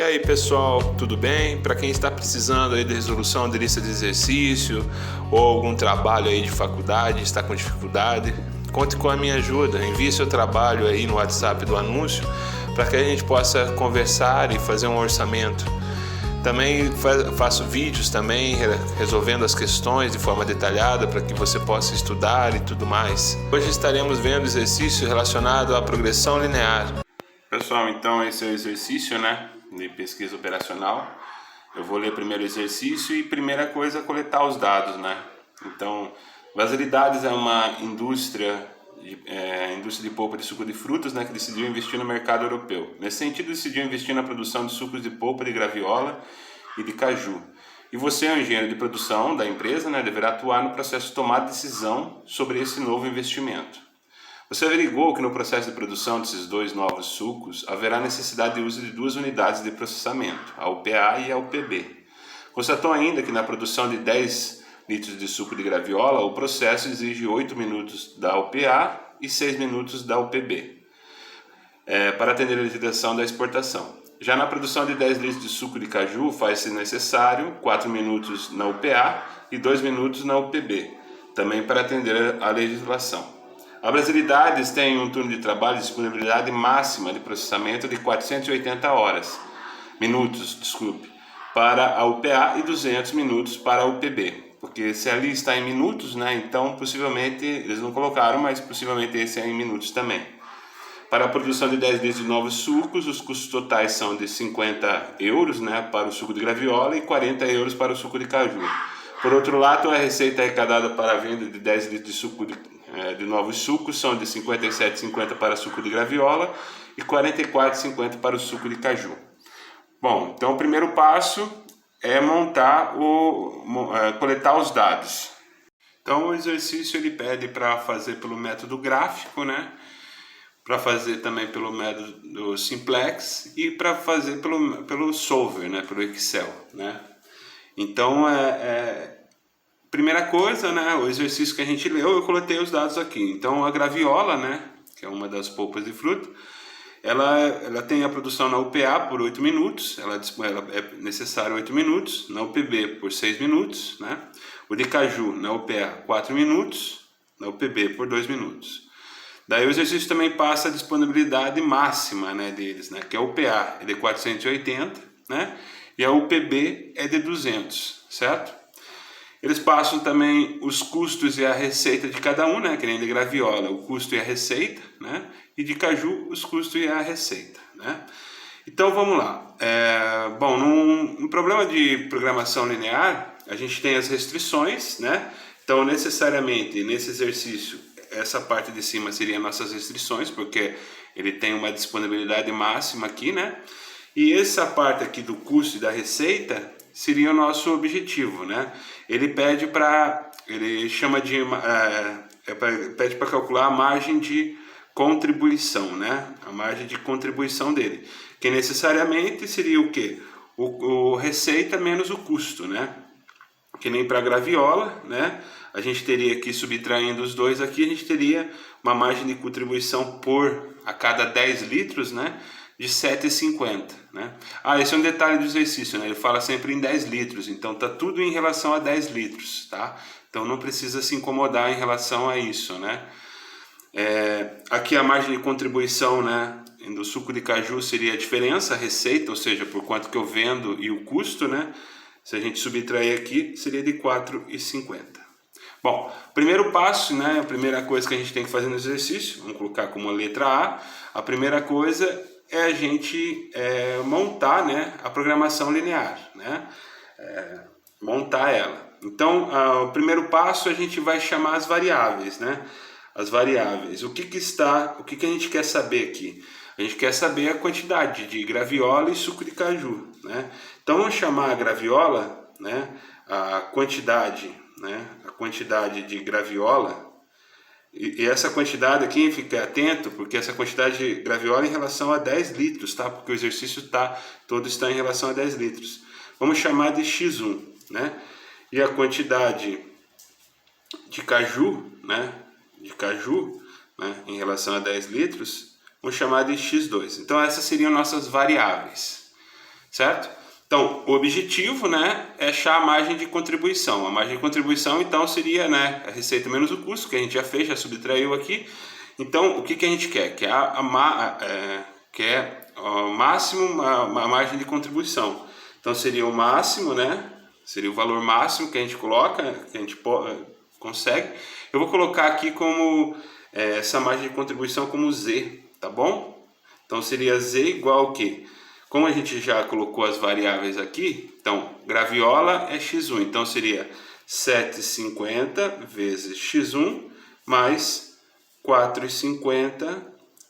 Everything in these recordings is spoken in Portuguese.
E aí pessoal, tudo bem? Para quem está precisando aí de resolução de lista de exercício ou algum trabalho aí de faculdade, está com dificuldade, conte com a minha ajuda. Envie seu trabalho aí no WhatsApp do anúncio para que a gente possa conversar e fazer um orçamento. Também faço vídeos também resolvendo as questões de forma detalhada para que você possa estudar e tudo mais. Hoje estaremos vendo exercício relacionado à progressão linear. Pessoal, então esse é o exercício, de pesquisa operacional. Eu vou ler primeiro o exercício e primeira coisa coletar os dados, Então, Vasilidades é uma indústria de polpa de suco de frutas, que decidiu investir no mercado europeu. Nesse sentido, decidiu investir na produção de sucos de polpa de graviola e de caju. E você, o engenheiro de produção da empresa, deverá atuar no processo de tomar decisão sobre esse novo investimento. Você averigou que no processo de produção desses dois novos sucos haverá necessidade de uso de duas unidades de processamento, a UPA e a UPB. Constatou ainda que na produção de 10 litros de suco de graviola, o processo exige 8 minutos da UPA e 6 minutos da UPB, para atender a legislação da exportação. Já na produção de 10 litros de suco de caju, faz-se necessário 4 minutos na UPA e 2 minutos na UPB, também para atender a legislação. A Brasilidades tem um turno de trabalho de disponibilidade máxima de processamento de 480 minutos, para a UPA e 200 minutos para a UPB. Porque se ali está em minutos, então possivelmente, eles não colocaram, mas possivelmente esse é em minutos também. Para a produção de 10 litros de novos sucos, os custos totais são de 50 euros para o suco de graviola e 40 euros para o suco de caju. Por outro lado, a receita arrecadada para a venda de 10 litros de suco de novos sucos são de 57,50 para suco de graviola e 44,50 para o suco de caju. Bom, então o primeiro passo é coletar os dados. Então o exercício ele pede para fazer pelo método gráfico, para fazer também pelo método simplex e para fazer pelo solver, pelo Excel, Então primeira coisa, o exercício que a gente leu, eu coletei os dados aqui. Então a graviola, que é uma das polpas de fruta, ela tem a produção na UPA por 8 minutos, ela é necessário 8 minutos, na UPB por 6 minutos, O de caju na UPA 4 minutos, na UPB por 2 minutos. Daí o exercício também passa a disponibilidade máxima, deles, que a UPA é de 480, e a UPB é de 200, certo? Eles passam também os custos e a receita de cada um, que nem de graviola, o custo e a receita, e de caju, os custos e a receita, Então vamos lá. Bom, no problema de programação linear, a gente tem as restrições, Então necessariamente nesse exercício, essa parte de cima seria nossas restrições, porque ele tem uma disponibilidade máxima aqui, E essa parte aqui do custo e da receita seria o nosso objetivo, Ele pede pede para calcular a margem de contribuição, A margem de contribuição dele, que necessariamente seria o quê? O receita menos o custo, Que nem para a graviola, A gente teria aqui, subtraindo os dois aqui, a gente teria uma margem de contribuição a cada 10 litros, de 7,50, esse é um detalhe do exercício, Ele fala sempre em 10 litros, então tá tudo em relação a 10 litros, tá? Então não precisa se incomodar em relação a isso, Aqui a margem de contribuição, do suco de caju seria a diferença, a receita, ou seja, por quanto que eu vendo e o custo, Se a gente subtrair aqui, seria de 4,50. Bom, primeiro passo, a primeira coisa que a gente tem que fazer no exercício, vamos colocar como a letra A, a primeira coisa é a gente montar, a programação linear, montar ela. Então, o primeiro passo a gente vai chamar as variáveis, As variáveis. O que a gente quer saber aqui? A gente quer saber a quantidade de graviola e suco de caju, Então vamos chamar a graviola, a quantidade de graviola. E essa quantidade aqui, fique atento, porque essa quantidade de graviola é em relação a 10 litros, tá? Porque o exercício todo está em relação a 10 litros. Vamos chamar de x1, E a quantidade de caju, em relação a 10 litros, vamos chamar de x2. Então essas seriam nossas variáveis. certo? Então, o objetivo, né, é achar a margem de contribuição. A margem de contribuição, então, seria, né, a receita menos o custo, que a gente já fez, já subtraiu aqui. Então, o que a gente quer? Quer o máximo, a margem de contribuição. Então, seria o máximo, né, seria o valor máximo que a gente coloca, que a gente consegue. Eu vou colocar aqui como essa margem de contribuição como Z, tá bom? Então, seria Z igual ao quê? Como a gente já colocou as variáveis aqui, então, graviola é x1, então seria 7,50 vezes x1 mais 4,50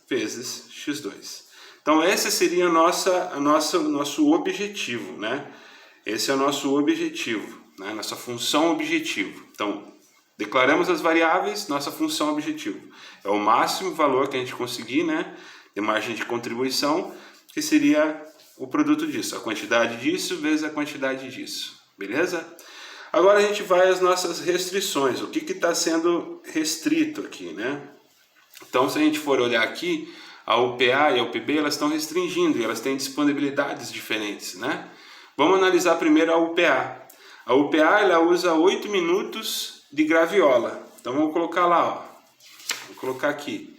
vezes x2. Então, esse seria nosso objetivo, né? Esse é o nosso objetivo, né? Nossa função objetivo. Então, declaramos as variáveis, nossa função objetivo. É o máximo valor que a gente conseguir, né? De margem de contribuição, que seria o produto disso, a quantidade disso vezes a quantidade disso, beleza? Agora a gente vai às nossas restrições, o que está sendo restrito aqui, né? Então, se a gente for olhar aqui, a UPA e a UPB, elas estão restringindo e elas têm disponibilidades diferentes, né? Vamos analisar primeiro a UPA. A UPA, ela usa 8 minutos de graviola. Então, vamos colocar lá, ó. Vou colocar aqui.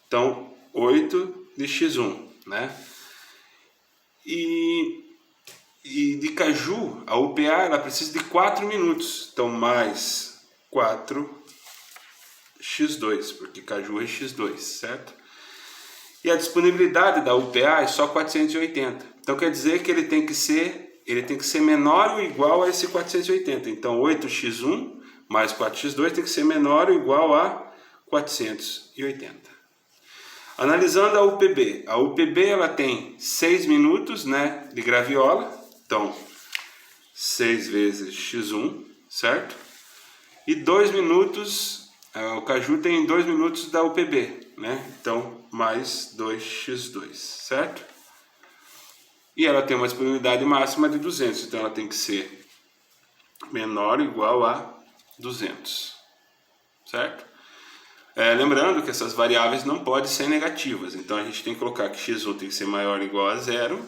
Então, 8 de x1, né? E de caju, a UPA, ela precisa de 4 minutos. Então, mais 4x2, porque caju é x2, certo? E a disponibilidade da UPA é só 480. Então, quer dizer que ele tem que ser menor ou igual a esse 480. Então, 8x1 mais 4x2 tem que ser menor ou igual a 480. Analisando a UPB. A UPB, ela tem 6 minutos, né, de graviola. Então, 6 vezes x1, certo? E 2 minutos, o caju tem 2 minutos da UPB, né? Então, mais 2x2, certo? E ela tem uma disponibilidade máxima de 200, então ela tem que ser menor ou igual a 200, certo? Lembrando que essas variáveis não podem ser negativas, então a gente tem que colocar que x1 tem que ser maior ou igual a 0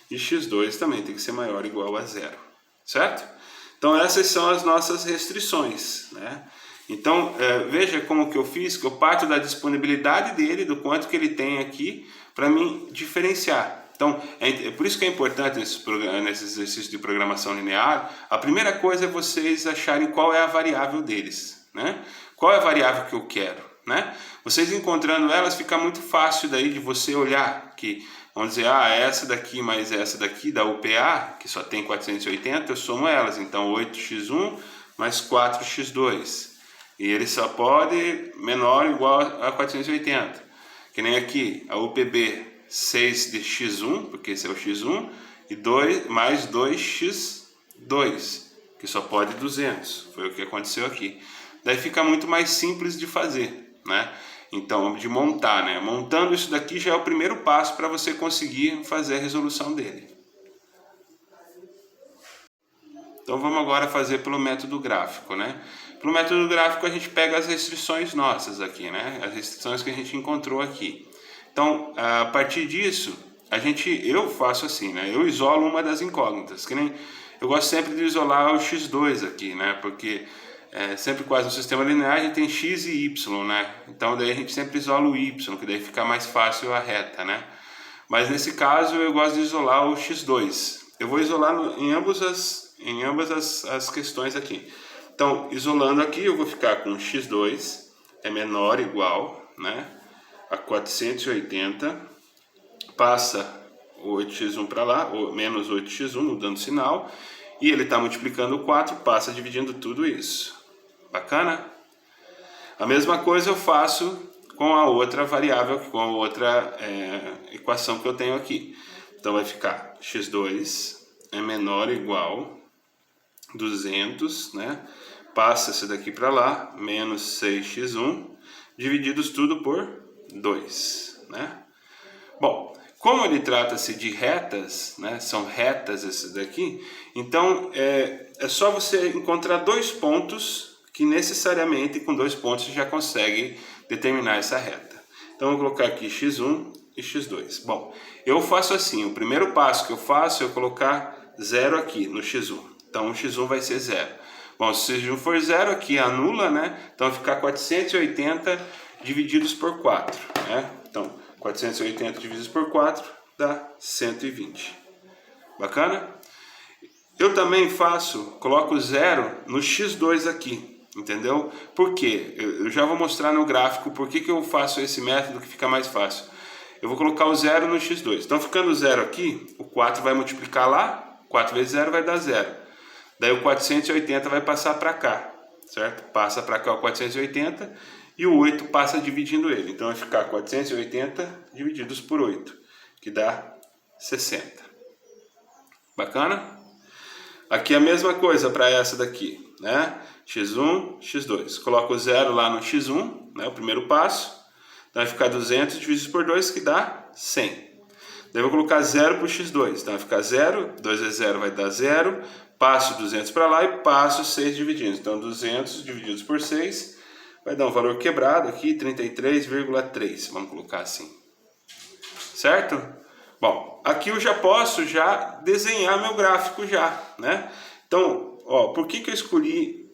e x2 também tem que ser maior ou igual a 0, certo? Então essas são as nossas restrições, né? Então veja como que eu fiz, que eu parto da disponibilidade dele, do quanto que ele tem aqui, para mim diferenciar. Então, é por isso que é importante nesse exercício de programação linear, a primeira coisa é vocês acharem qual é a variável deles, né? Qual é a variável que eu quero, né? Vocês encontrando elas, fica muito fácil daí de você olhar, que vamos dizer, essa daqui mais essa daqui da UPA, que só tem 480, eu somo elas, então 8x1 mais 4x2. E ele só pode menor ou igual a 480. Que nem aqui, a UPB 6 de x1, porque esse é o x1, e 2 mais 2x2, que só pode 200. Foi o que aconteceu aqui. Daí fica muito mais simples de fazer, né? Então, de montar, né? Montando isso daqui já é o primeiro passo para você conseguir fazer a resolução dele. Então, vamos agora fazer pelo método gráfico, né? Pelo método gráfico, a gente pega as restrições nossas aqui, né? As restrições que a gente encontrou aqui. Então, a partir disso, eu faço assim, né? Eu isolo uma das incógnitas, que nem eu gosto sempre de isolar o x2 aqui, né? Porque sempre quase no sistema linear a gente tem x e y, né? Então daí a gente sempre isola o y, que daí fica mais fácil a reta, né? Mas nesse caso eu gosto de isolar o x2. Eu vou isolar em ambas as questões aqui. Então, isolando aqui, eu vou ficar com x2 é menor ou igual, né, a 480, passa o 8x1 para lá, ou menos 8x1, mudando o sinal, e ele está multiplicando o 4, passa dividindo tudo isso. Bacana? A mesma coisa eu faço com a outra variável, com a outra equação que eu tenho aqui. Então vai ficar x2 é menor ou igual a 200, né? Passa esse daqui para lá, menos 6x1, divididos tudo por 2, né? Bom, como ele trata-se de retas, né? São retas esses daqui, então é só você encontrar 2 pontos que necessariamente com 2 pontos você já consegue determinar essa reta. Então, eu vou colocar aqui x1 e x2. Bom, eu faço assim, o primeiro passo que eu faço é eu colocar 0 aqui no x1. Então o x1 vai ser 0. Bom, se o x1 for 0 aqui anula, né? Então vai ficar 480 divididos por 4, né? Então 480 divididos por 4 dá 120. Bacana? Eu também coloco 0 no x2 aqui, entendeu? Por quê? Eu já vou mostrar no gráfico por que eu faço esse método que fica mais fácil. Eu vou colocar o 0 no x2. Então, ficando 0 aqui, o 4 vai multiplicar lá, 4 vezes 0 vai dar 0. Daí o 480 vai passar para cá, certo? Passa para cá o 480 e o 8 passa dividindo ele. Então, vai ficar 480 divididos por 8, que dá 60. Bacana? Aqui a mesma coisa para essa daqui, né? x1, x2. Coloco o 0 lá no x1, né? O primeiro passo. Então vai ficar 200 dividido por 2, que dá 100. Daí eu vou colocar 0 para o x2. Então vai ficar 0, 2 vezes 0 vai dar 0. Passo 200 para lá e passo 6 dividindo. Então 200 divididos por 6 vai dar um valor quebrado aqui, 33,3. Vamos colocar assim. Certo? Bom, aqui eu já posso desenhar meu gráfico já, né? Então, ó, por que eu escolhi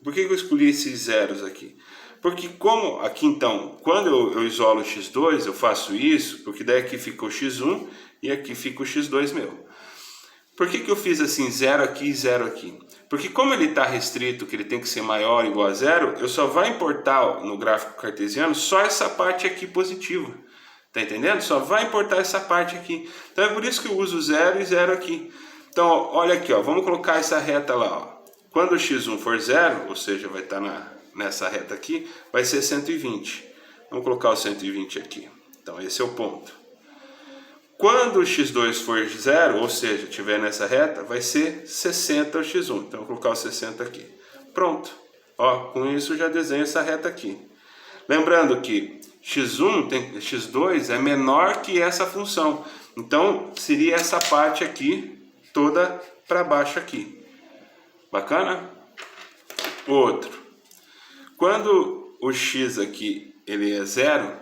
esses zeros aqui? Porque como aqui então, quando eu isolo o x2, eu faço isso, porque daí aqui fica o x1 e aqui fica o x2 meu. Por que eu fiz assim, 0 aqui e 0 aqui? Porque como ele está restrito, que ele tem que ser maior ou igual a 0, eu só vou importar no gráfico cartesiano só essa parte aqui positiva. Tá entendendo? Só vai importar essa parte aqui. Então é por isso que eu uso 0 e 0 aqui. Então, ó, olha aqui, ó, vamos colocar essa reta lá. Ó. Quando o x1 for 0, ou seja, vai estar nessa reta aqui, vai ser 120. Vamos colocar o 120 aqui. Então, esse é o ponto. Quando o x2 for 0, ou seja, estiver nessa reta, vai ser 60 o x1. Então, eu vou colocar o 60 aqui. Pronto. Ó, com isso, eu já desenho essa reta aqui. Lembrando que x2 é menor que essa função. Então, seria essa parte aqui, toda para baixo aqui. Bacana? Outro. Quando o x aqui ele é 0,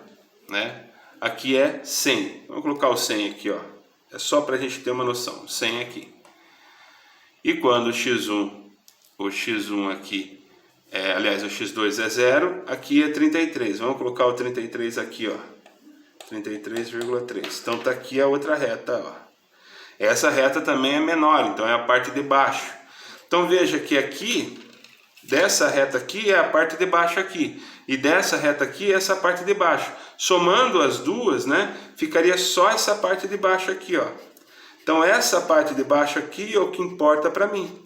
né? Aqui é 100. Vamos colocar o 100 aqui, ó. É só para a gente ter uma noção. 100 aqui. E quando o x1 aqui, aliás, o x2 é 0, aqui é 33. Vamos colocar o 33 aqui, ó. 33,3. Então tá aqui a outra reta, ó. Essa reta também é menor, então é a parte de baixo. Então veja que aqui, dessa reta aqui é a parte de baixo aqui. E dessa reta aqui é essa parte de baixo. Somando as duas, né, ficaria só essa parte de baixo aqui, ó. Então essa parte de baixo aqui é o que importa para mim.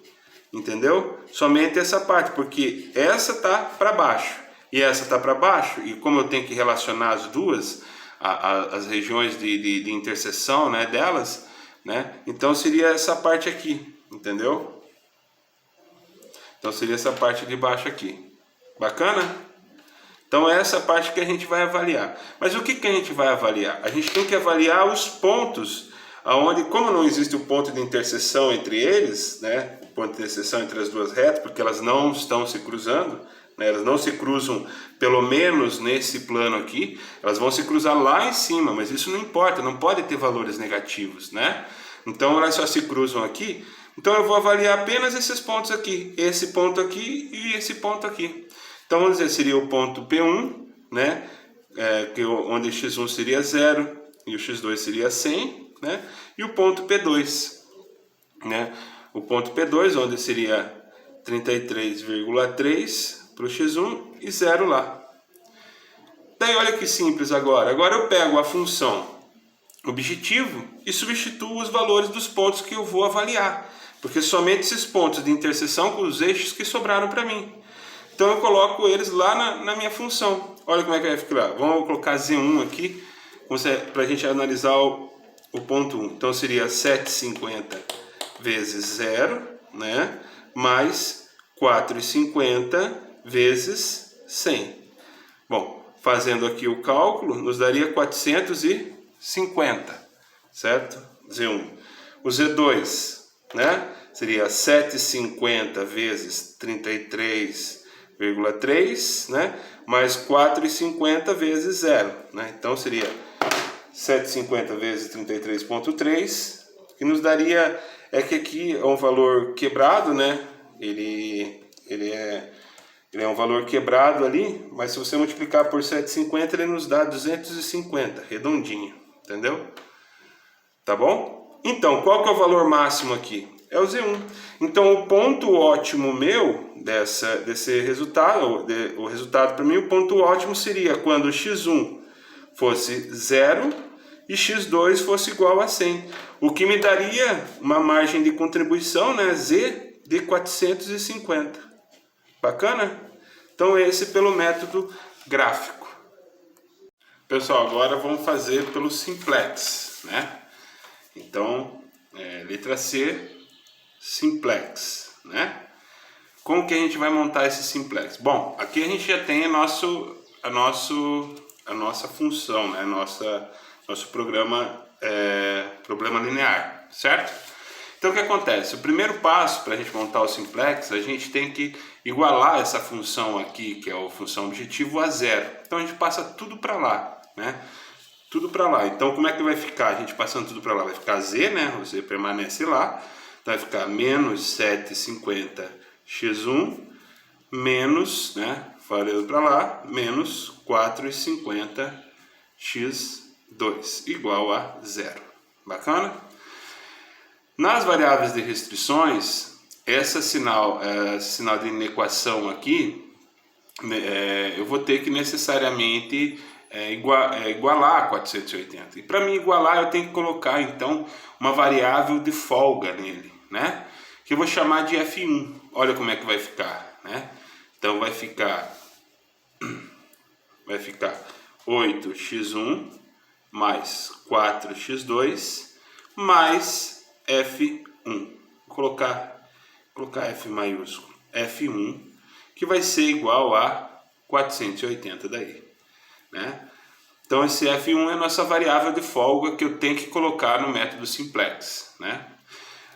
Entendeu? Somente essa parte, porque essa tá para baixo e essa tá para baixo, e como eu tenho que relacionar as duas, as regiões de interseção, né, delas, né? Então seria essa parte aqui, entendeu? Então seria essa parte de baixo aqui. Bacana? Então é essa parte que a gente vai avaliar. Mas o que a gente vai avaliar? A gente tem que avaliar os pontos aonde, como não existe o ponto de interseção entre eles, né, o ponto de interseção entre as duas retas, porque elas não estão se cruzando, né, elas não se cruzam, pelo menos nesse plano aqui, elas vão se cruzar lá em cima, mas isso não importa, não pode ter valores negativos, né? Então elas só se cruzam aqui. Então eu vou avaliar apenas esses pontos aqui, esse ponto aqui e esse ponto aqui. Então vamos dizer, seria o ponto P1, né, onde x1 seria 0 e o x2 seria 100, né? E o ponto P2, né? O ponto P2, onde seria 33,3 para o x1 e 0 lá. Daí olha que simples agora. Agora eu pego a função objetivo e substituo os valores dos pontos que eu vou avaliar, porque somente esses pontos de interseção com os eixos que sobraram para mim. Então eu coloco eles lá na minha função. Olha como é que vai ficar. Vamos colocar Z1 aqui, para a gente analisar o ponto 1. Então seria 7,50 vezes 0, né? Mais 4,50 vezes 100. Bom, fazendo aqui o cálculo, nos daria 450, certo? Z1. O Z2, né? Seria 7,50 vezes 33,3, né? Mais 4,50 vezes 0, né? Então seria 750 vezes 33,3, que nos daria, que aqui é um valor quebrado, né? Ele é um valor quebrado ali, mas se você multiplicar por 750, ele nos dá 250, redondinho, entendeu? Tá bom? Então, qual que é o valor máximo aqui? É o Z1. Então, o ponto ótimo meu desse resultado, o resultado para mim, o ponto ótimo seria quando x1 fosse 0 e x2 fosse igual a 100. O que me daria uma margem de contribuição, né, Z, de 450. Bacana? Então, esse pelo método gráfico. Pessoal, agora vamos fazer pelo simplex, né? Então, letra C, simplex, né? Como que a gente vai montar esse simplex? Bom, aqui a gente já tem a nossa função, né? Nosso programa linear, certo? Então o que acontece? O primeiro passo para a gente montar o simplex, a gente tem que igualar essa função aqui, que é a função objetivo, a zero. Então a gente passa tudo para lá, né? Tudo para lá. Então como é que vai ficar? A gente passando tudo para lá vai ficar z, né? O z permanece lá. Então vai ficar menos 7,50 x1 menos, né? Falando para lá, menos 4,50 x2 igual a zero. Bacana? Nas variáveis de restrições, esse sinal de inequação aqui, eu vou ter que necessariamente igualar a 480. E para mim igualar, eu tenho que colocar então uma variável de folga nele, né? Que eu vou chamar de F1. Olha como é que vai ficar, né? Então vai ficar 8x1 mais 4x2 mais F1. Vou colocar F maiúsculo. F1, que vai ser igual a 480 daí, né? Então esse F1 é a nossa variável de folga que eu tenho que colocar no método simplex, né?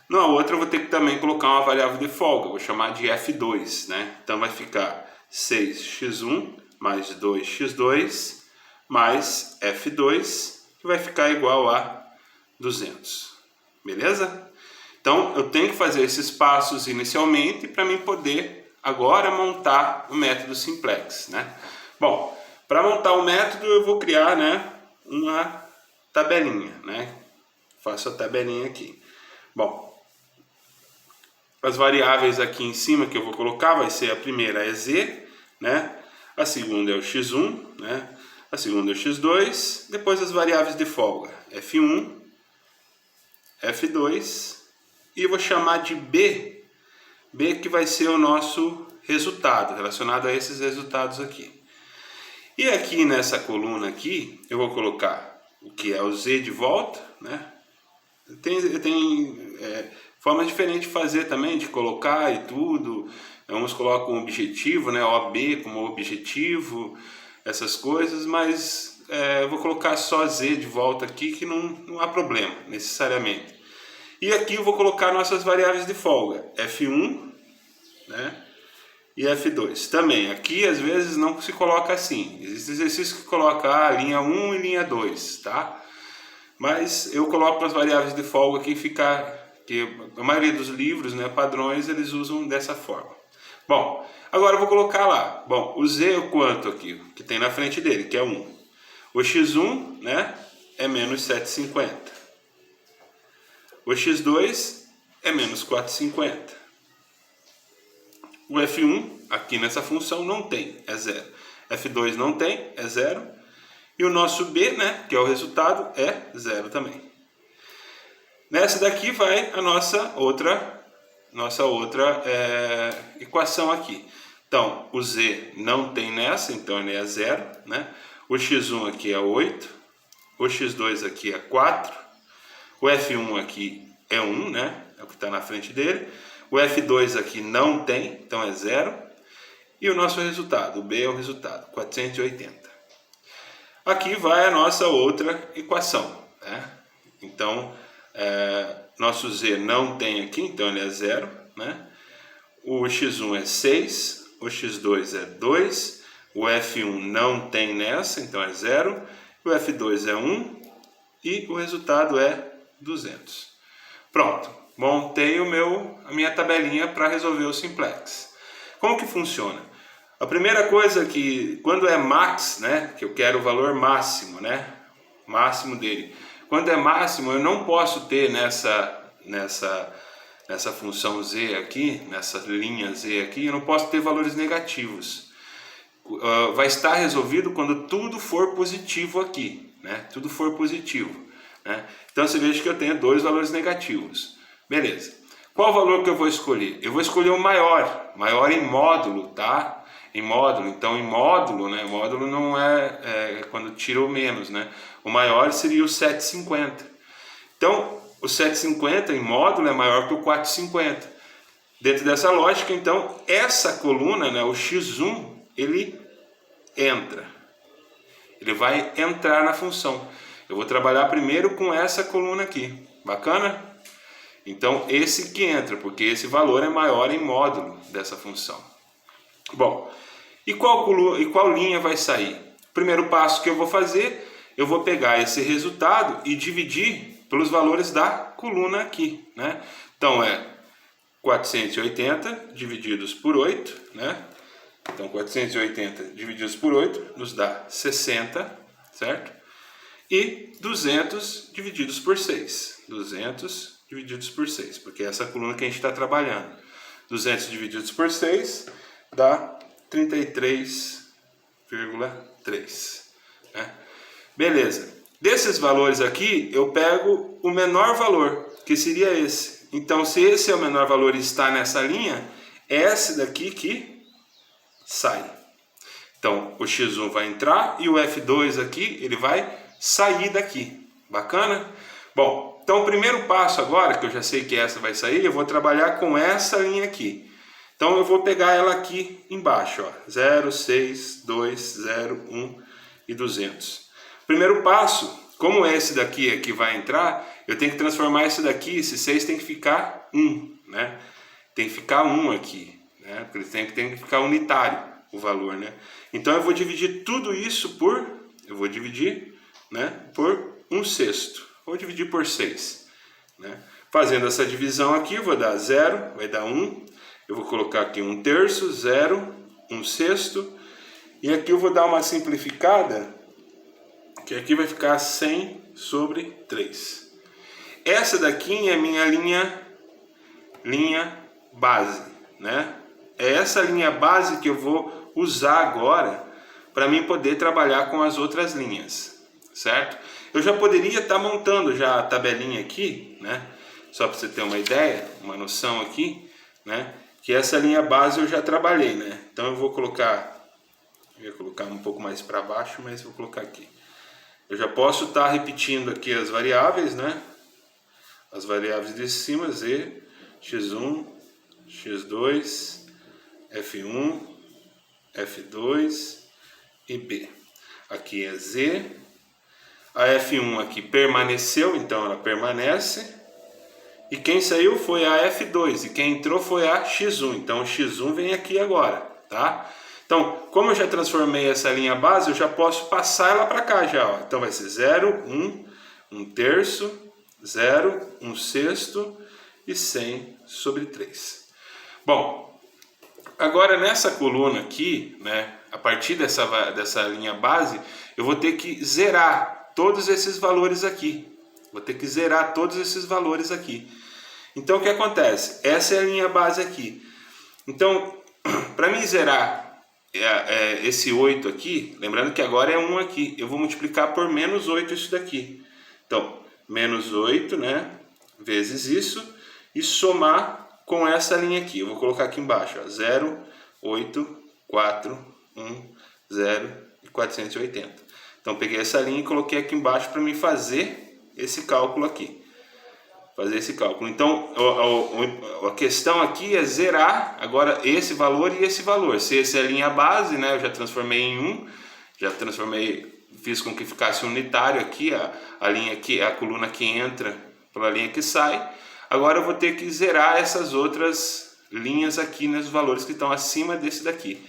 Na outra eu vou ter que também colocar uma variável de folga, vou chamar de F2, né? Então vai ficar 6x1 mais 2x2 mais F2, que vai ficar igual a 200. Beleza? Então eu tenho que fazer esses passos inicialmente para mim poder agora montar o método simplex, né? Bom, para montar o método eu vou criar, né, uma tabelinha, né? Faço a tabelinha aqui. Bom, as variáveis aqui em cima que eu vou colocar vai ser a primeira é z, né? A segunda é o x1, né? A segunda é o x2, depois as variáveis de folga, f1, f2, e eu vou chamar de b que vai ser o nosso resultado, relacionado a esses resultados aqui. E aqui nessa coluna aqui, eu vou colocar o que é o z de volta, né? Tem formas diferentes de fazer também, de colocar e tudo. Uns colocam objetivo, né? OB como objetivo, essas coisas, mas eu vou colocar só z de volta aqui, que não há problema, necessariamente. E aqui eu vou colocar nossas variáveis de folga, F1, né? E F2. Também, aqui às vezes não se coloca assim. Existe exercício que coloca linha 1 e linha 2, tá? Mas eu coloco as variáveis de folga aqui, que a maioria dos livros, né, padrões, eles usam dessa forma. Bom, agora eu vou colocar lá. Bom, o z é o quanto aqui? Que tem na frente dele, que é 1. O x1, né, é menos 7,50. O x2 é menos 4,50. O F1, aqui nessa função, não tem, é 0. F2 não tem, é 0. E o nosso B, né, que é o resultado, é 0 também. Nessa daqui vai a nossa outra equação aqui. Então, o Z não tem nessa, então ele é 0, né? O X1 aqui é 8. O X2 aqui é 4. O F1 aqui é 1, né? É o que está na frente dele. O F2 aqui não tem, então é 0. E o nosso resultado, o B é o resultado, 480. Aqui vai a nossa outra equação, né? Então, nosso Z não tem aqui, então ele é 0, né? O X1 é 6, o X2 é 2, o F1 não tem nessa, então é 0, o F2 é 1 e o resultado é 200. Pronto, montei a minha tabelinha para resolver o simplex. Como que funciona? A primeira coisa que, quando é max, né, que eu quero o valor máximo, né, máximo dele. Quando é máximo, eu não posso ter nessa função z aqui, nessa linha z aqui, eu não posso ter valores negativos. Vai estar resolvido quando tudo for positivo aqui, né? Tudo for positivo, né? Então você veja que eu tenho dois valores negativos. Beleza. Qual valor que eu vou escolher? Eu vou escolher o maior em módulo, tá? Em módulo. Então em módulo, né? Módulo não é quando tira o menos, né? O maior seria o 750. Então o 750 em módulo é maior que o 450. Dentro dessa lógica, então essa coluna, né? O x1 ele entra. Ele vai entrar na função. Eu vou trabalhar primeiro com essa coluna aqui. Bacana? Então esse que entra, porque esse valor é maior em módulo dessa função. Bom, e qual linha vai sair? Primeiro passo que eu vou fazer, eu vou pegar esse resultado e dividir pelos valores da coluna aqui, né? Então é 480 divididos por 8, né? Então 480 divididos por 8 nos dá 60, certo? E 200 divididos por 6. 200 divididos por 6, porque é essa coluna que a gente está trabalhando. 200 divididos por 6 dá 33,3. Né? Beleza. Desses valores aqui, eu pego o menor valor, que seria esse. Então, se esse é o menor valor e está nessa linha, é esse daqui que sai. Então, o x1 vai entrar e o f2 aqui, ele vai sair daqui. Bacana? Bom, então o primeiro passo agora, que eu já sei que essa vai sair, eu vou trabalhar com essa linha aqui. Então, eu vou pegar ela aqui embaixo, ó, 0, 6, 2, 0, 1 e 200. Primeiro passo, como esse daqui é que vai entrar, eu tenho que transformar esse daqui, esse 6 tem que ficar 1, né? Tem que ficar 1 aqui, né? Porque tem que ficar unitário o valor, né? Então eu vou dividir tudo isso por 1/6. Vou dividir por 6, né? Fazendo essa divisão aqui, eu vou dar 0, vai dar 1. Eu vou colocar aqui 1/3, 0, 1/6. E aqui eu vou dar uma simplificada, que aqui vai ficar 100/3. Essa daqui é a minha linha base, né? É essa linha base que eu vou usar agora para mim poder trabalhar com as outras linhas, certo? Eu já poderia estar montando já a tabelinha aqui, né? Só para você ter uma ideia, uma noção aqui, né? Que essa linha base eu já trabalhei, né? Então eu vou colocar, eu ia colocar um pouco mais para baixo, mas vou colocar aqui. Eu já posso estar repetindo aqui as variáveis, né? As variáveis de cima, z, x1, x2, f1, f2 e b. Aqui é z. A f1 aqui permaneceu, então ela permanece. E quem saiu foi a f2 e quem entrou foi a x1. Então o x1 vem aqui agora, tá? Então, como eu já transformei essa linha base, eu já posso passar ela para cá já, ó. Então vai ser 0, 1, 1/3, 0, 1/6 e 100/3. Bom, agora nessa coluna aqui, né, a partir dessa linha base, eu vou ter que zerar todos esses valores aqui. Vou ter que zerar todos esses valores aqui. Então o que acontece? Essa é a linha base aqui. Então, para mim zerar esse 8 aqui, lembrando que agora é 1 aqui, eu vou multiplicar por menos 8 isso daqui. Então, menos 8, né, vezes isso, e somar com essa linha aqui. Eu vou colocar aqui embaixo, ó, 0, 8, 4, 1, 0 e 480. Então, peguei essa linha e coloquei aqui embaixo para mim fazer esse cálculo aqui. Então, a questão aqui é zerar agora esse valor e esse valor. Se essa é a linha base, né, eu já transformei em 1, fiz com que ficasse unitário aqui, a linha aqui, a coluna que entra pela linha que sai. Agora eu vou ter que zerar essas outras linhas aqui nos valores que estão acima desse daqui.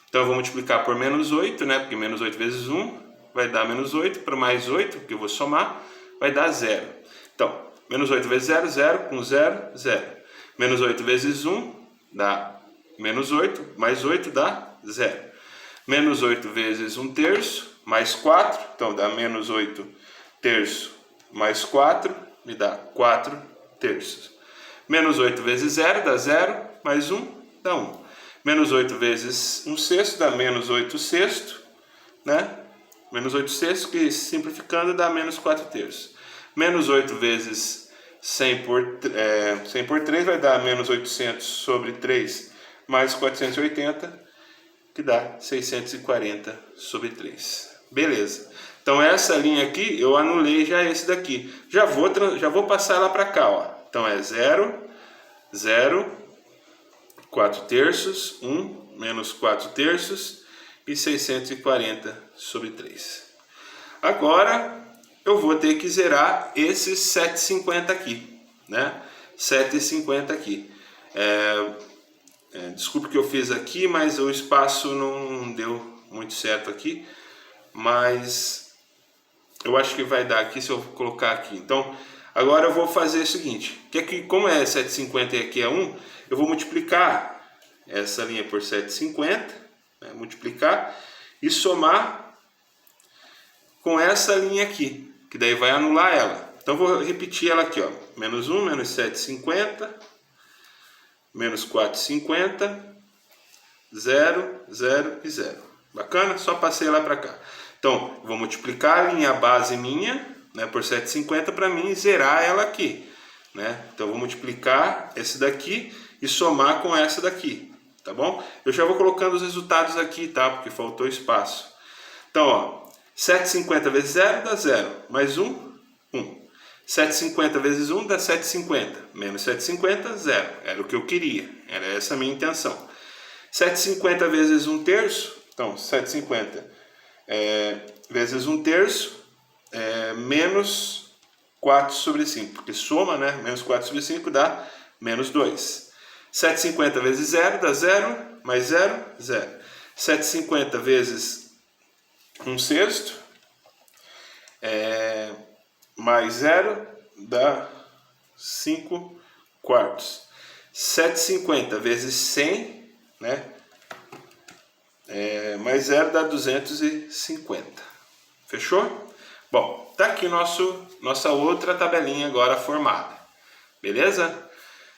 Então eu vou multiplicar por menos 8, né, porque menos 8 vezes 1 vai dar menos 8, para mais 8, que eu vou somar, vai dar 0. Então, menos 8 vezes 0, 0, com 0, 0. Menos 8 vezes 1 dá menos 8, mais 8 dá 0. Menos 8 vezes 1 terço, mais 4, então dá menos 8 terço mais 4, me dá 4 terços. Menos 8 vezes 0 dá 0, mais 1 dá 1. Menos 8 vezes 1 sexto dá menos 8 sexto, né? Menos 8 sextos, que simplificando dá menos 4 terços. Menos 8 vezes 100 por 3 vai dar menos 800 sobre 3 mais 480, que dá 640 sobre 3. Beleza. Então essa linha aqui eu anulei já esse daqui. Já vou passar ela para cá, ó. Então é 0, 0, 4 terços, 1, menos 4 terços e 640 sobre 3. Agora eu vou ter que zerar esses 7,50 aqui, né? 7,50 aqui. Desculpe que eu fiz aqui, mas o espaço não deu muito certo aqui. Mas eu acho que vai dar aqui se eu colocar aqui. Então, agora eu vou fazer o seguinte. Que aqui, como é 7,50 e aqui é 1, eu vou multiplicar essa linha por 7,50, né, multiplicar e somar com essa linha aqui, que daí vai anular ela. Então, vou repetir ela aqui, ó. Menos 1, menos 7,50, menos 4,50, 0, 0 e 0. Bacana? Só passei lá para cá. Então, vou multiplicar a linha base minha, né, por 7,50 para mim zerar ela aqui, né? Então, vou multiplicar esse daqui e somar com essa daqui, tá bom? Eu já vou colocando os resultados aqui, tá? Porque faltou espaço. Então, ó, 7,50 vezes 0 dá 0, mais 1, 1. 7,50 vezes 1 dá 7,50, menos 7,50, 0. Era o que eu queria, era essa a minha intenção. 7,50 vezes 1 terço, então, 7,50 vezes 1 terço, menos 4 sobre 5, porque soma, né? Menos 4 sobre 5 dá menos 2. 7,50 vezes 0 dá 0, mais 0, 0. 7,50 vezes 1 sexto, mais 0 dá 5 quartos. 7,50 vezes 100, né? Mais 0 dá 250. Fechou? Bom, tá aqui nossa outra tabelinha agora formada. Beleza?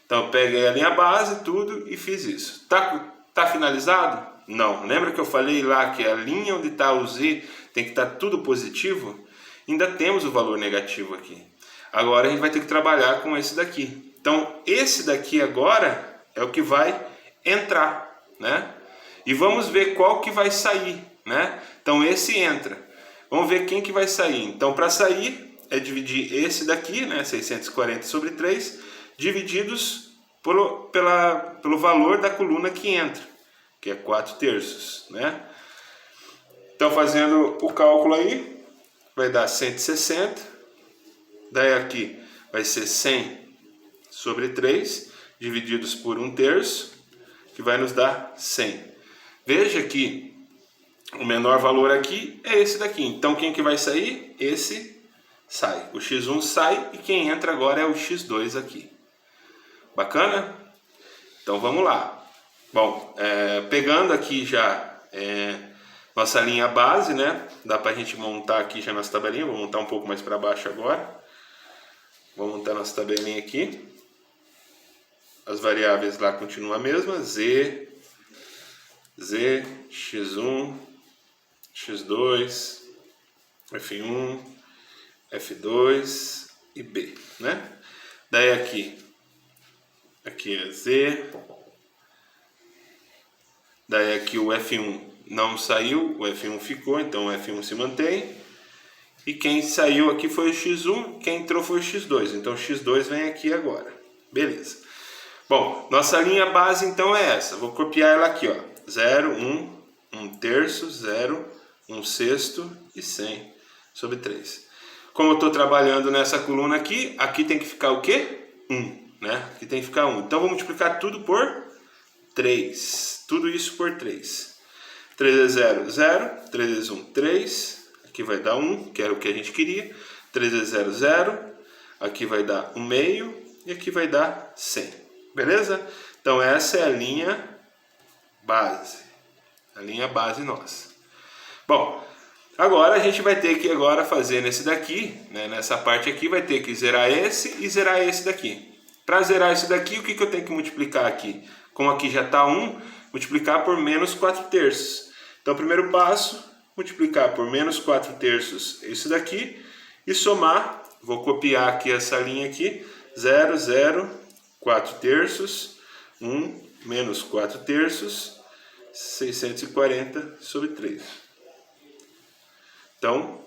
Então eu peguei a linha base, tudo e fiz isso. Tá finalizado? Não. Lembra que eu falei lá que a linha onde está o Z tem que estar tudo positivo? Ainda temos o valor negativo aqui. Agora a gente vai ter que trabalhar com esse daqui. Então esse daqui agora é o que vai entrar, né? E vamos ver qual que vai sair, né? Então esse entra. Vamos ver quem que vai sair. Então para sair é dividir esse daqui, né? 640 sobre 3, divididos pelo valor da coluna que entra, que é 4 terços, né? Então fazendo o cálculo aí, vai dar 160. Daí aqui vai ser 100 sobre 3, divididos por 1 terço, que vai nos dar 100. Veja que o menor valor aqui é esse daqui. Então, quem que vai sair? Esse sai. O x1 sai e quem entra agora é o x2 aqui. Bacana? Então, vamos lá. Bom, pegando aqui já nossa linha base, né? Dá pra gente montar aqui já nossa tabelinha. Vou montar um pouco mais para baixo agora. Vou montar nossa tabelinha aqui. As variáveis lá continuam a mesma. Z, x1, x2, f1, f2 e b, né? Daí aqui é z. Daí aqui o f1 não saiu, o f1 ficou, então o f1 se mantém. E quem saiu aqui foi o x1, quem entrou foi o x2, então o x2 vem aqui agora. Beleza. Bom, nossa linha base então é essa. Vou copiar ela aqui, ó. 0, 1, 1 terço, 0, 1 sexto e 100 sobre 3. Como eu estou trabalhando nessa coluna aqui, aqui tem que ficar o quê? 1, né? Aqui tem que ficar 1. Então, vou multiplicar tudo por 3. Tudo isso por 3. 3 vezes 0, 0. 3 vezes 1, 3. Aqui vai dar 1, que era o que a gente queria. 3 vezes 0, 0. Aqui vai dar 1/2 e aqui vai dar 100. Beleza? Então essa é a linha base. A linha base nossa. Bom, agora a gente vai ter que agora fazer nesse daqui, né, nessa parte aqui, vai ter que zerar esse e zerar esse daqui. Para zerar esse daqui, o que eu tenho que multiplicar aqui? Como aqui já está 1, multiplicar por menos 4/3. Então, primeiro passo, multiplicar por menos 4/3 isso daqui e somar, vou copiar aqui essa linha aqui, 0, 0, 4/3, 1, menos 4/3, 640 sobre 3. Então,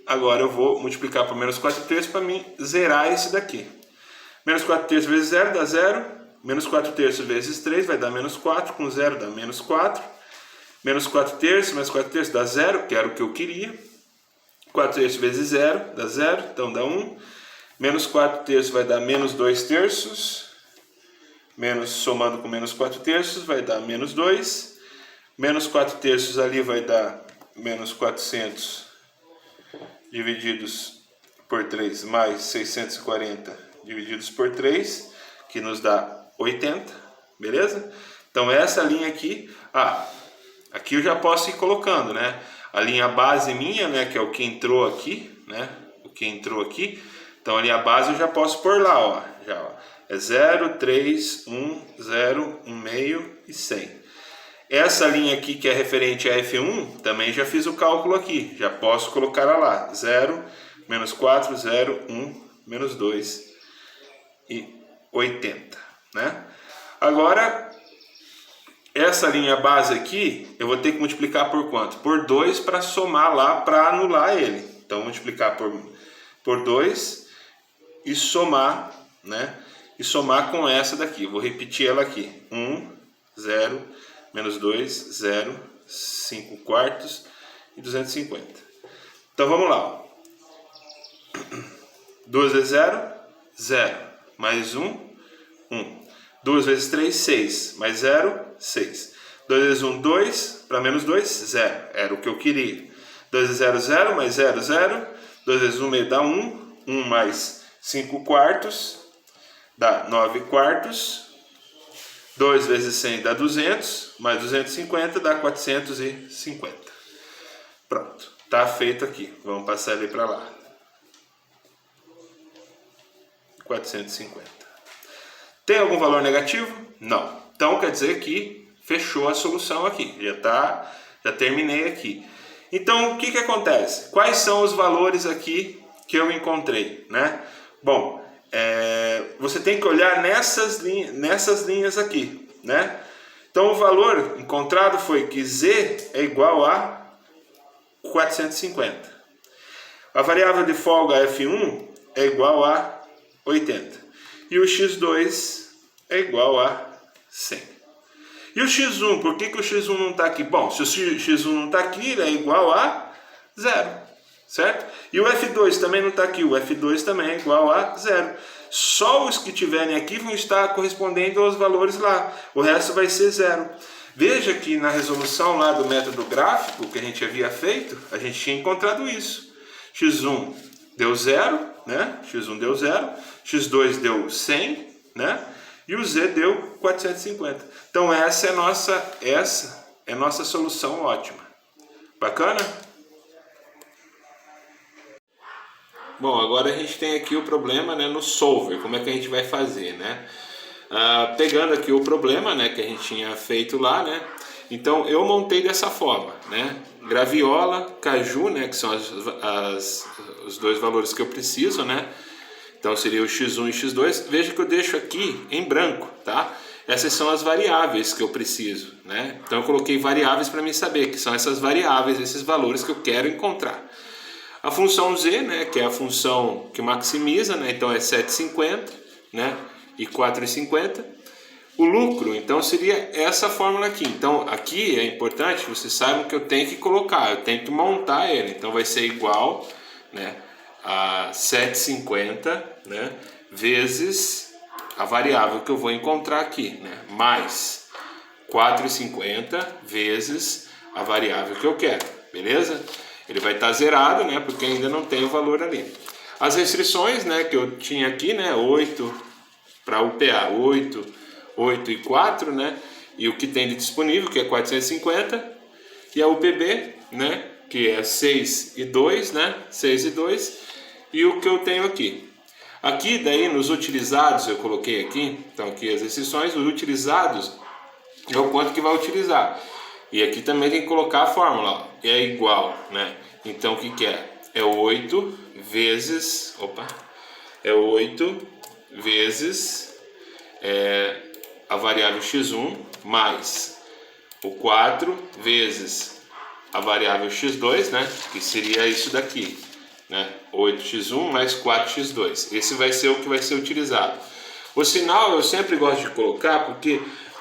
agora eu vou multiplicar por menos 4/3 para mim zerar esse daqui. Menos 4/3 vezes 0 dá 0. Menos 4/3 vezes 3 vai dar menos 4. Com 0 dá menos 4. Menos 4/3 mais 4/3 dá 0, que era o que eu queria. 4/3 vezes 0 dá 0, então dá 1. Menos 4/3 vai dar menos 2/3. Menos, somando com menos 4/3 vai dar menos 2. Menos 4/3 ali vai dar menos 400 divididos por 3 mais 640 divididos por 3, que nos dá 80, beleza? Então essa linha aqui, aqui eu já posso ir colocando, né? A linha base minha, né, que é o que entrou aqui, né? O que entrou aqui. Então a linha base eu já posso pôr lá, ó, já, ó. É 0, 3, 1, 0, 1/2 e 100. Essa linha aqui que é referente a F1, também já fiz o cálculo aqui, já posso colocar ela lá, 0, menos 4, 0, 1, menos 2 e 80, né? Agora, essa linha base aqui, eu vou ter que multiplicar por quanto? Por 2 para somar lá, para anular ele. Então, multiplicar por 2 e somar, né? E somar com essa daqui. Vou repetir ela aqui. 1, 0, menos 2, 0, 5 quartos e 250. Então, vamos lá. 2 vezes 0, 0. Mais 1, 1. 2 vezes 3, 6. Mais 0, 6. 2 vezes 1, 2. Para menos 2, 0. Era o que eu queria. 2 vezes 0, 0. Mais 0, 0. 2 vezes 1 meio dá 1. 1 mais 5 quartos dá 9 quartos. 2 vezes 100 dá 200. Mais 250 dá 450. Pronto. Está feito aqui. Vamos passar ele para lá. 450. Tem algum valor negativo? Não. Então quer dizer que fechou a solução aqui. Já terminei aqui. Então o que acontece? Quais são os valores aqui que eu encontrei, né? Bom, você tem que olhar nessas linhas aqui, né? Então o valor encontrado foi que Z é igual a 450. A variável de folga F1 é igual a 80. E o x2 é igual a 100. E o x1, por que o x1 não está aqui? Bom, se o x1 não está aqui, ele é igual a 0, certo? E o f2 também não está aqui, o f2 também é igual a 0. Só os que tiverem aqui vão estar correspondendo aos valores lá, o resto vai ser 0. Veja que na resolução lá do método gráfico que a gente havia feito, a gente tinha encontrado isso. x1 deu 0, né? x1 deu 0, x2 deu 100, né? E o z deu 450. Então essa é nossa solução ótima. Bacana? Bom, agora a gente tem aqui o problema, né, no solver. Como é que a gente vai fazer, né? Pegando aqui o problema, né, que a gente tinha feito lá, né? Então eu montei dessa forma, né? Graviola, caju, né, que são os dois valores que eu preciso, né? Então seria o x1 e x2. Veja que eu deixo aqui em branco, tá? Essas são as variáveis que eu preciso, né? Então eu coloquei variáveis para mim saber que são essas variáveis, esses valores que eu quero encontrar. A função z, né, que é a função que maximiza, né? Então é 7,50, né? E 4,50. O lucro, então, seria essa fórmula aqui. Então, aqui é importante que vocês saibam que eu tenho que colocar, eu tenho que montar ele. Então, vai ser igual, né, a 7,50, né, vezes a variável que eu vou encontrar aqui, né, mais 4,50 vezes a variável que eu quero, beleza? Ele vai estar zerado, né, porque ainda não tem o valor ali. As restrições, né, que eu tinha aqui, né, 8 para UPA, 8 e 4, né, e o que tem de disponível, que é 450, e a UPB, né, que é 6 e 2, né, 6 e 2, e o que eu tenho aqui. Aqui, daí, nos utilizados, eu coloquei aqui, então aqui as restrições, os utilizados é o quanto que vai utilizar. E aqui também tem que colocar a fórmula, ó, é igual, né, então o que que é? É 8 vezes, é 8 vezes a variável x1 mais o 4 vezes a variável x2, né, que seria isso daqui, né, 8x1 mais 4x2. Esse vai ser o que vai ser utilizado. O sinal eu sempre gosto de colocar porque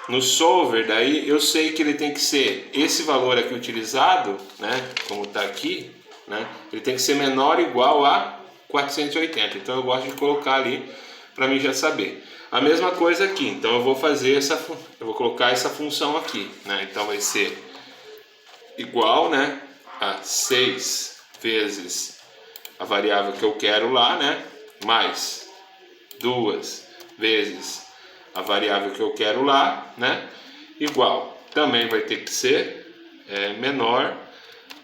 no solver daí eu sei que ele tem que ser esse valor aqui utilizado, né, como está aqui, né, ele tem que ser menor ou igual a 480. Então eu gosto de colocar ali para mim já saber. A mesma coisa aqui, então eu vou fazer eu vou colocar essa função aqui, né? Então vai ser igual, né, a 6 vezes a variável que eu quero lá, né, mais 2 vezes a variável que eu quero lá, né, igual. Também vai ter que ser menor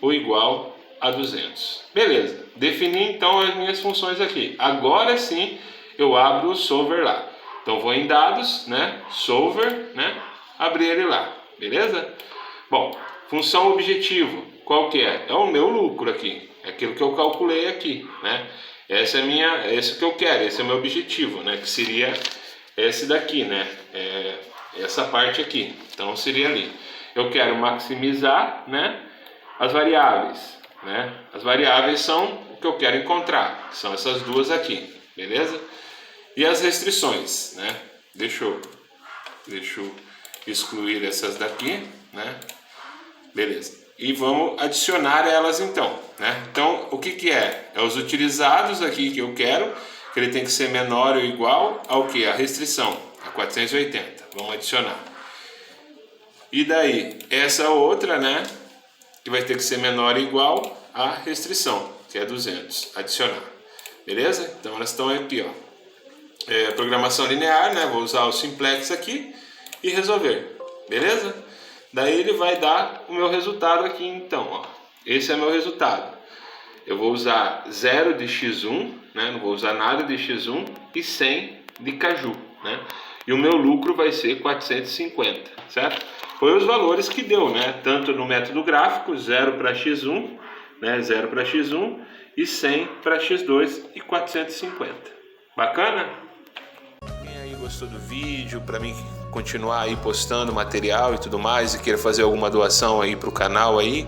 ou igual a 200. Beleza, defini então as minhas funções aqui. Agora sim eu abro o solver lá. Então vou em dados, né, solver, né, abrir ele lá, beleza? Bom, função objetivo, qual que é? É o meu lucro aqui, é aquilo que eu calculei aqui, né? Essa é esse que eu quero, esse é o meu objetivo, né, que seria esse daqui, né, essa parte aqui. Então seria ali. Eu quero maximizar, né, as variáveis, né? As variáveis são o que eu quero encontrar, são essas duas aqui, beleza? E as restrições, né? Deixa eu excluir essas daqui, né? Beleza. E vamos adicionar elas então, né? Então, o que que é? É os utilizados aqui que eu quero, que ele tem que ser menor ou igual ao que? A restrição, a 480. Vamos adicionar. E daí, essa outra, né? Que vai ter que ser menor ou igual à restrição, que é 200. Adicionar. Beleza? Então, elas estão aqui, ó. Programação linear, né? Vou usar o simplex aqui e resolver, beleza? Daí ele vai dar o meu resultado aqui, então, ó. Esse é meu resultado. Eu vou usar 0 de x1, né? Não vou usar nada de x1 e 100 de caju, né? E o meu lucro vai ser 450, certo? Foi os valores que deu, né? Tanto no método gráfico, 0 para x1, né? 0 para x1 e 100 para x2 e 450. Bacana? Quem aí gostou do vídeo, para mim continuar aí postando material e tudo mais e queira fazer alguma doação aí pro canal aí,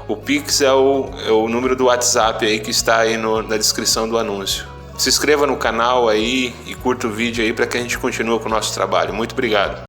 o Pix é o número do WhatsApp aí que está aí na descrição do anúncio. Se inscreva no canal aí e curta o vídeo aí para que a gente continue com o nosso trabalho. Muito obrigado.